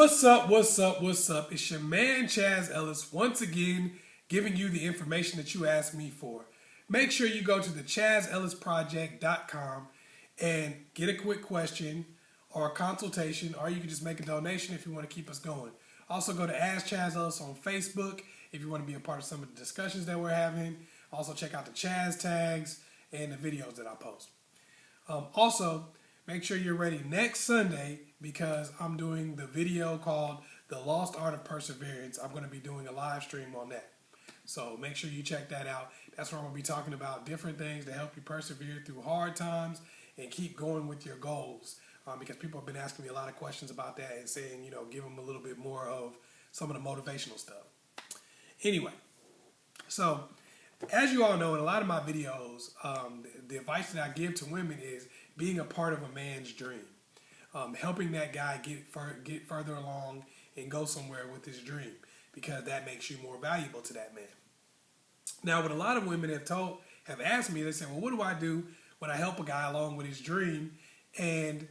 What's up, what's up, what's up? It's your man Chaz Ellis once again giving you the information that you asked me for. Make sure you go to the chazzellisproject.com and get a quick question or a consultation, or you can just make a donation if you want to keep us going. Also go to askchazzellis on Facebook if you want to be a part of some of the discussions that we're having. Also check out the Chaz tags and the videos that I post. Also, make sure you're ready next Sunday because I'm doing the video called The Lost Art of Perseverance. I'm going to be doing a live stream on that. So make sure you check that out. That's where I'm going to be talking about different things to help you persevere through hard times and keep going with your goals. Because people have been asking me a lot of questions about that and saying, give them a little bit more of some of the motivational stuff. Anyway, so as you all know, in a lot of my videos, the advice that I give to women is being a part of a man's dream. Helping that guy get further along and go somewhere with his dream, because that makes you more valuable to that man. Now, what a lot of women have asked me, they say, well, what do I do when I help a guy along with his dream and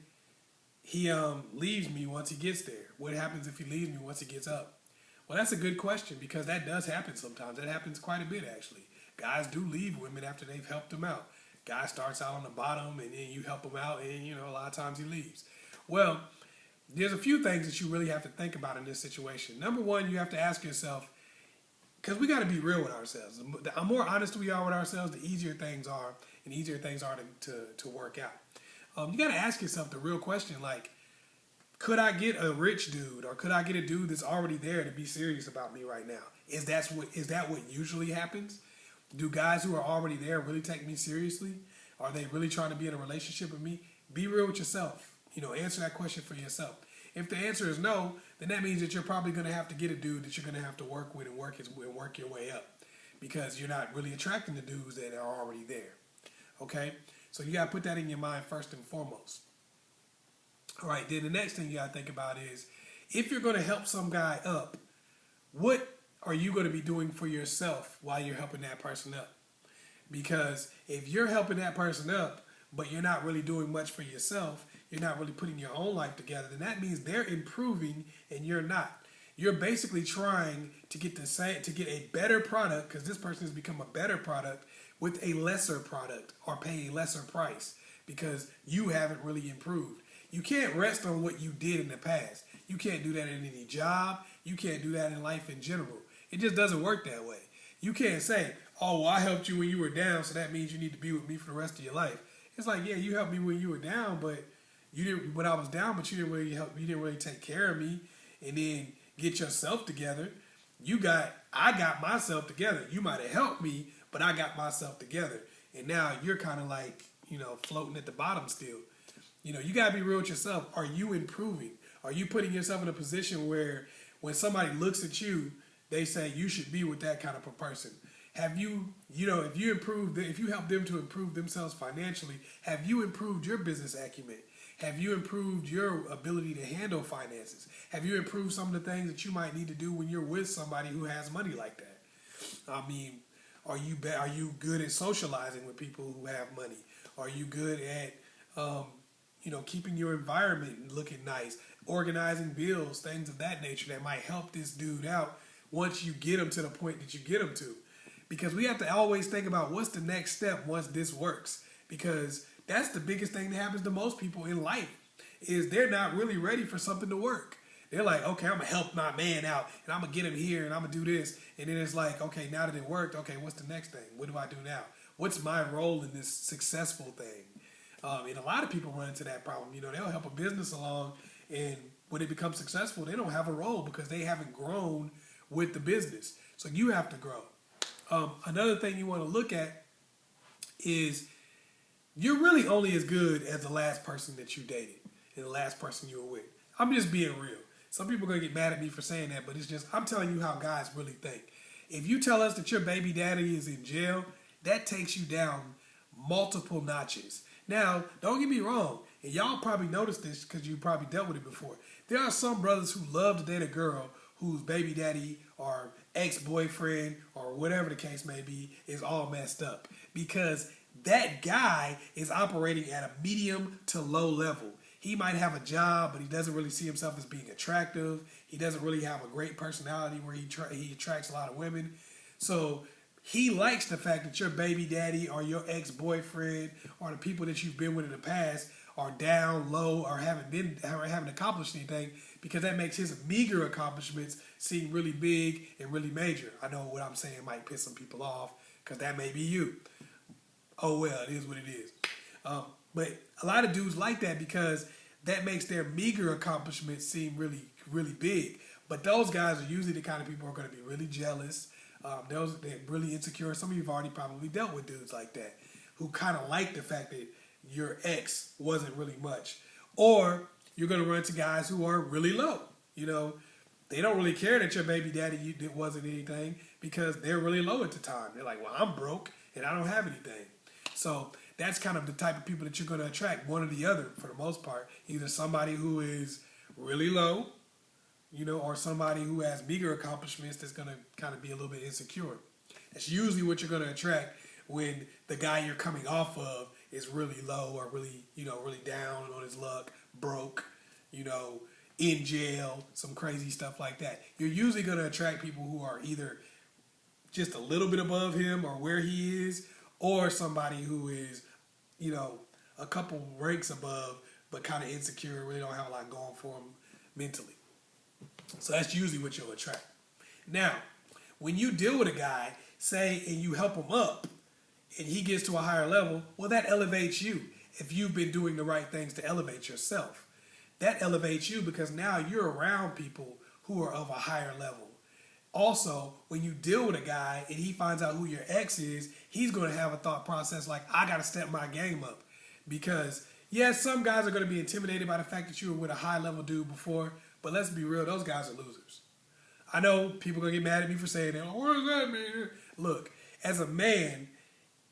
he leaves me once he gets there? What happens if he leaves me once he gets up? Well, that's a good question, because that does happen sometimes. That happens quite a bit, actually. Guys do leave women after they've helped them out. Guy starts out on the bottom and then you help him out, and a lot of times he leaves. Well, there's a few things that you really have to think about in this situation. Number one, you have to ask yourself, because we got to be real with ourselves. The more honest we are with ourselves, the easier things are, and easier things are to work out. You got to ask yourself the real question, like, could I get a rich dude, or could I get a dude that's already there to be serious about me right now? Is that what usually happens? Do guys who are already there really take me seriously? Are they really trying to be in a relationship with me? Be real with yourself. Answer that question for yourself. If the answer is no, then that means that you're probably going to have to get a dude that you're going to have to work with and work your way up, because you're not really attracting the dudes that are already there. Okay? So you got to put that in your mind first and foremost. All right, then the next thing you got to think about is, if you're going to help some guy up, what are you going to be doing for yourself while you're helping that person up? Because if you're helping that person up, but you're not really doing much for yourself, you're not really putting your own life together, then that means they're improving and you're not. You're basically trying to get a better product, because this person has become a better product with a lesser product, or pay a lesser price, because you haven't really improved. You can't rest on what you did in the past. You can't do that in any job. You can't do that in life in general. It just doesn't work that way. You can't say, oh, well, I helped you when you were down, so that means you need to be with me for the rest of your life. It's like, yeah, you helped me when you were down, but you didn't when I was down, but you didn't really help. You didn't really take care of me and then get yourself together. I got myself together. You might have helped me, but I got myself together. And now you're kind of like, floating at the bottom still. You got to be real with yourself. Are you improving? Are you putting yourself in a position where when somebody looks at you, they say you should be with that kind of a person? Have you, if you help them to improve themselves financially, have you improved your business acumen? Have you improved your ability to handle finances? Have you improved some of the things that you might need to do when you're with somebody who has money like that? I mean, are you good at socializing with people who have money? Are you good at keeping your environment looking nice, organizing bills, things of that nature that might help this dude out once you get him to the point that you get him to? Because we have to always think about what's the next step once this works, because that's the biggest thing that happens to most people in life, is they're not really ready for something to work. They're like, okay, I'm going to help my man out, and I'm going to get him here, and I'm going to do this. And then it's like, okay, now that it worked, okay, what's the next thing? What do I do now? What's my role in this successful thing? And a lot of people run into that problem. They'll help a business along, and when it becomes successful, they don't have a role because they haven't grown with the business. So you have to grow. Another thing you want to look at is, you're really only as good as the last person that you dated and the last person you were with. I'm just being real. Some people are going to get mad at me for saying that, but it's just, I'm telling you how guys really think. If you tell us that your baby daddy is in jail, that takes you down multiple notches. Now, don't get me wrong, and y'all probably noticed this because you probably dealt with it before. There are some brothers who love to date a girl whose baby daddy or ex-boyfriend or whatever the case may be is all messed up, because that guy is operating at a medium to low level. he might have a job, but he doesn't really see himself as being attractive. He doesn't really have a great personality where he attracts a lot of women. So he likes the fact that your baby daddy or your ex-boyfriend or the people that you've been with in the past are down low or haven't accomplished anything, because that makes his meager accomplishments seem really big and really major. I know what I'm saying might piss some people off, because that may be you. Oh well, it is what it is. But a lot of dudes like that because that makes their meager accomplishments seem really, really big. But those guys are usually the kind of people who are going to be really jealous. They're really insecure. Some of you have already probably dealt with dudes like that who kind of like the fact that your ex wasn't really much. Or you're going to run into guys who are really low. You know, they don't really care that your baby daddy wasn't anything because they're really low at the time. They're like, well, I'm broke and I don't have anything. So that's kind of the type of people that you're going to attract, one or the other for the most part. Either somebody who is really low, you know, or somebody who has meager accomplishments that's going to kind of be a little bit insecure. That's usually what you're going to attract when the guy you're coming off of is really low or really, you know, really down on his luck, broke, you know, in jail, some crazy stuff like that. You're usually going to attract people who are either just a little bit above him or where he is, or somebody who is, you know, a couple ranks above, but kind of insecure, really don't have a lot going for them mentally. So that's usually what you'll attract. Now, when you deal with a guy, say, and you help him up, and he gets to a higher level, well, that elevates you. If you've been doing the right things to elevate yourself, that elevates you because now you're around people who are of a higher level. Also, when you deal with a guy and he finds out who your ex is, he's going to have a thought process like, I got to step my game up. Because, yes, some guys are going to be intimidated by the fact that you were with a high-level dude before, but let's be real, those guys are losers. I know people are going to get mad at me for saying that. What does that mean? Look, as a man,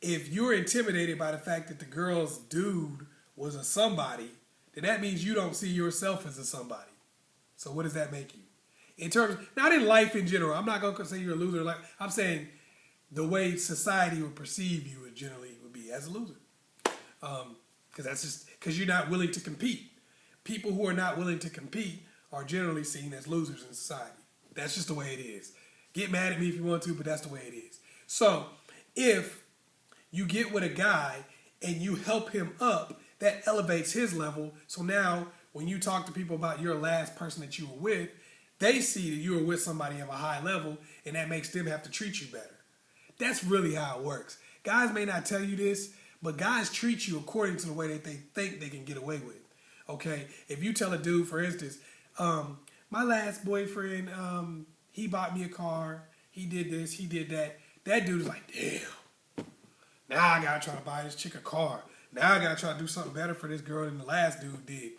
if you're intimidated by the fact that the girl's dude was a somebody, then that means you don't see yourself as a somebody. So what does that make you? In terms, not in life in general. I'm not going to say you're a loser. Like I'm saying, the way society would perceive you generally would be as a loser. Because that's just because you're not willing to compete. People who are not willing to compete are generally seen as losers in society. That's just the way it is. Get mad at me if you want to, but that's the way it is. So if you get with a guy and you help him up, that elevates his level. So now when you talk to people about your last person that you were with, they see that you were with somebody of a high level, and that makes them have to treat you better. That's really how it works. Guys may not tell you this, but guys treat you according to the way that they think they can get away with. Okay? If you tell a dude, for instance, my last boyfriend, he bought me a car, he did this, he did that. That dude is like, damn, now I gotta try to buy this chick a car. Now I gotta try to do something better for this girl than the last dude did.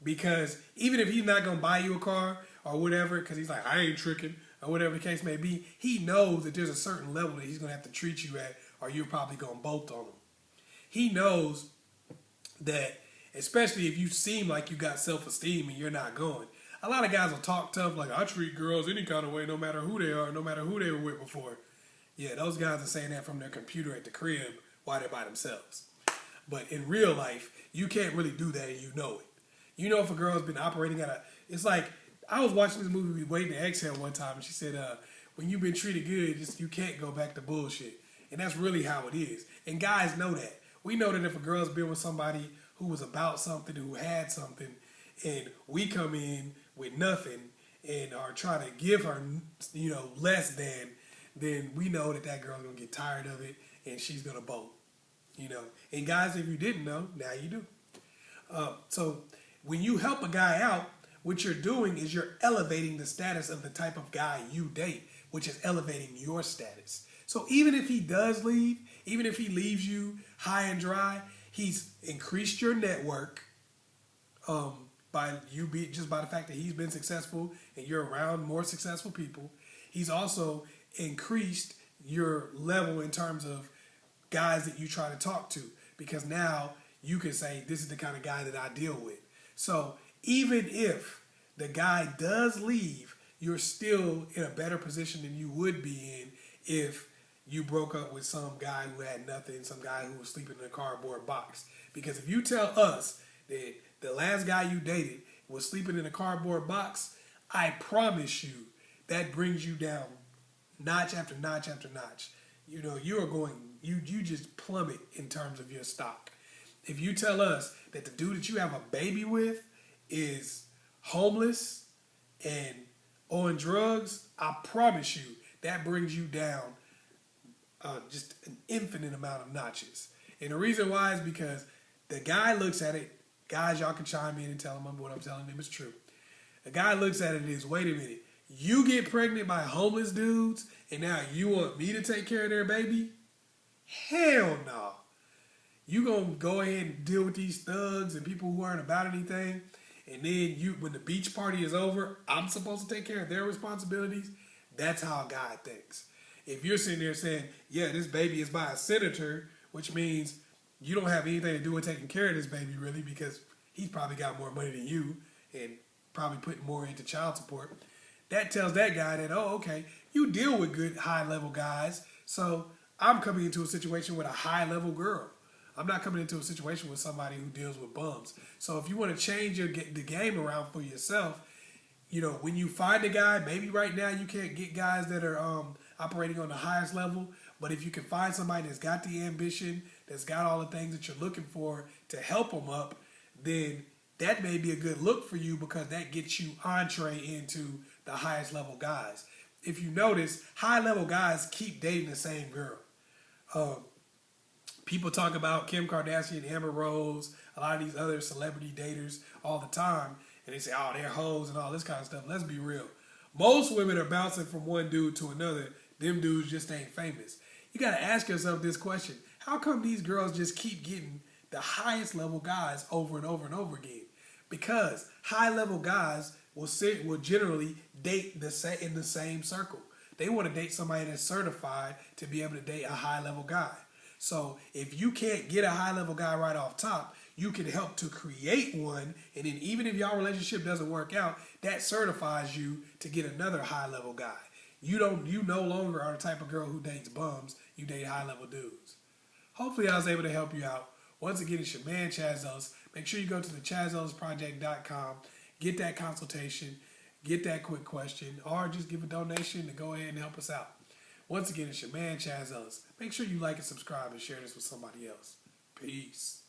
Because even if he's not gonna buy you a car or whatever, because he's like, I ain't tricking, or whatever the case may be, he knows that there's a certain level that he's gonna have to treat you at, or you're probably gonna bolt on him. He knows that, especially if you seem like you got self-esteem and you're not going. A lot of guys will talk tough, like, I treat girls any kind of way, no matter who they are, no matter who they were with before. Yeah, those guys are saying that from their computer at the crib while they're by themselves. But in real life, you can't really do that and you know it. You know if a girl's been operating at a... It's like, I was watching this movie, Waiting to Exhale, one time, and she said, when you've been treated good, you can't go back to bullshit. And that's really how it is. And guys know that. We know that if a girl's been with somebody who was about something, who had something, and we come in with nothing and are trying to give her, you know, less than, then we know that that girl's going to get tired of it and she's going to bolt, you know. And guys, if you didn't know, now you do. So when you help a guy out, what you're doing is you're elevating the status of the type of guy you date, which is elevating your status. So even if he does leave, even if he leaves you high and dry, he's increased your network by the fact that he's been successful and you're around more successful people. He's also increased your level in terms of guys that you try to talk to, because now you can say, this is the kind of guy that I deal with. So even if the guy does leave, you're still in a better position than you would be in if you broke up with some guy who had nothing, some guy who was sleeping in a cardboard box. Because if you tell us that the last guy you dated was sleeping in a cardboard box, I promise you that brings you down notch after notch after notch. You know, you just plummet in terms of your stock. If you tell us that the dude that you have a baby with is homeless and on drugs, I promise you that brings you down just an infinite amount of notches. And the reason why is because the guy looks at it, guys, y'all can chime in and tell him what I'm telling him is true. The guy looks at it and is, wait a minute, you get pregnant by homeless dudes and now you want me to take care of their baby? Hell no. You gonna go ahead and deal with these thugs and people who aren't about anything, and then when the beach party is over, I'm supposed to take care of their responsibilities? That's how a guy thinks. If you're sitting there saying, yeah, this baby is by a senator, which means you don't have anything to do with taking care of this baby really, because he's probably got more money than you and probably putting more into child support. That tells that guy that, oh, okay, you deal with good high-level guys, so I'm coming into a situation with a high-level girl. I'm not coming into a situation with somebody who deals with bums. So if you want to change the game around for yourself, you know, when you find a guy, maybe right now you can't get guys that are operating on the highest level, but if you can find somebody that's got the ambition, that's got all the things that you're looking for to help them up, then that may be a good look for you, because that gets you entree into the highest level guys. If you notice, high level guys keep dating the same girl. People talk about Kim Kardashian, Amber Rose, a lot of these other celebrity daters all the time, and they say, oh, they're hoes and all this kind of stuff. Let's be real. Most women are bouncing from one dude to another. Them dudes just ain't famous. You got to ask yourself this question. How come these girls just keep getting the highest level guys over and over and over again? Because high level guys will generally date in the same circle. They want to date somebody that's certified to be able to date a high level guy. So if you can't get a high level guy right off top, you can help to create one, and then even if y'all relationship doesn't work out, that certifies you to get another high level guy. You no longer are the type of girl who dates bums. You date high level dudes. Hopefully I was able to help you out. Once again, it's your man Chaz Ellis. Make sure you go to the askchazzellisproject.com, get that consultation, get that quick question, or just give a donation to go ahead and help us out. Once again, it's your man Chaz Ellis. Make sure you like and subscribe and share this with somebody else. Peace.